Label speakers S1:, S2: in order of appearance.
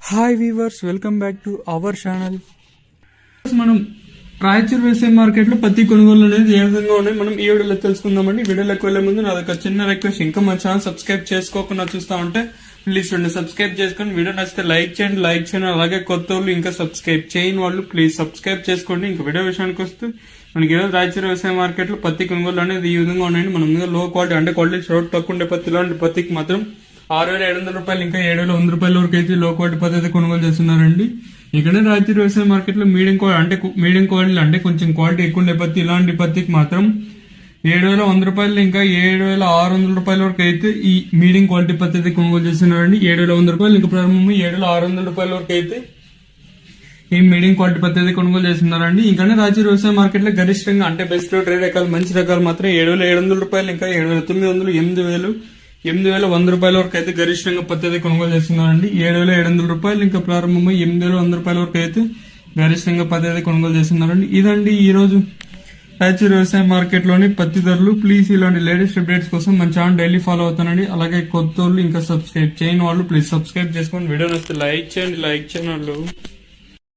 S1: Hi weavers, welcome back to our channel. మనం రాయచూర్ వ్యవసాయ market లో పత్తి కొనుగోలు అనేది ఏ విధంగా ఉన్నాయి మనం ఈ వీడియోలో తెలుసుకుందామండి. వీడియోలోకి వెళ్లే ముందు నాదొక చిన్న రిక్వెస్ట్, ఇంకా మన ఛానల్ సబ్స్క్రైబ్ చేసుకోకుండా చూస్తా ఉంటే ప్లీజ్ సబ్స్క్రైబ్ చేసుకొని, వీడియో నచ్చితే లైక్ చేయండి. అలాగే కొత్త వాళ్ళు ఇంకా సబ్స్క్రైబ్ చేయని వాళ్ళు ప్లీజ్ సబ్స్క్రైబ్ చేసుకోండి. ఇంకా వీడియో విషయానికి వస్తే మనకి ఈరోజు రాయచూర్ వ్యవసాయ మార్కెట్ లో పత్తి కొనుగోలు అనేది ఈ విధంగా ఉన్నాయండి. మన మీద లో క్వాలిటీ అంటే క్వాలిటీ షార్ట్ తక్కువ ఉండే పత్తి లాంటి పత్తికి మాత్రం 6,700 రూపాయలు ఇంకా 7,100 రూపాయల వరకు అయితే లో క్వాలిటీ పత్తి అయితే కొనుగోలు చేస్తున్నారండి. ఇక్కడ రాయచూర్ వ్యవసాయ మార్కెట్ లో మీడియం క్వాలిటీ అంటే కొంచెం క్వాలిటీ ఎక్కువ ఉండే పత్తి, ఇలాంటి పత్తికి మాత్రం 7,100 రూపాయలు ఇంకా 7,600 రూపాయల వరకు అయితే ఈ మీడియం క్వాలిటీ పత్తి అయితే కొనుగోలు చేస్తున్నారండి. 7,100 రూపాయలు ఇంకా ప్రారంభం 7,600 రూపాయల వరకు అయితే ఈ మీడియం క్వాలిటీ పత్తి అయితే కొనుగోలు చేస్తున్నారండి. ఇంకా రాయచూర్ వ్యవసాయ మార్కెట్ లో గరిష్టంగా అంటే బెస్ట్ రేట్ రకాలు మంచి రకాలు మాత్రం 7,700 రూపాయలు ఇంకా 7,900, 8,100 రూపాయల వరకు అయితే గరిష్టంగా పత్తి అయితే కొనుగోలు చేస్తున్నారండి. 7,700 రూపాయలు ఇంకా ప్రారంభమై 8,100 రూపాయల వరకు అయితే గరిష్టంగా పత్తి అయితే కొనుగోలు చేస్తున్నారండి. ఇదండి ఈ రోజు రాయచూర్ వ్యవసాయ మార్కెట్ లోని పత్తి ధరలు. ప్లీజ్ ఇలాంటి లేటెస్ట్ అప్డేట్స్ కోసం మన ఛానల్ డైలీ ఫాలో అవుతానండి. అలాగే కొత్త వాళ్ళు ఇంకా సబ్స్క్రైబ్ చేయని వాళ్ళు ప్లీజ్ సబ్స్క్రైబ్ చేసుకోండి. వీడియో నచ్చితే లైక్ చేయండి.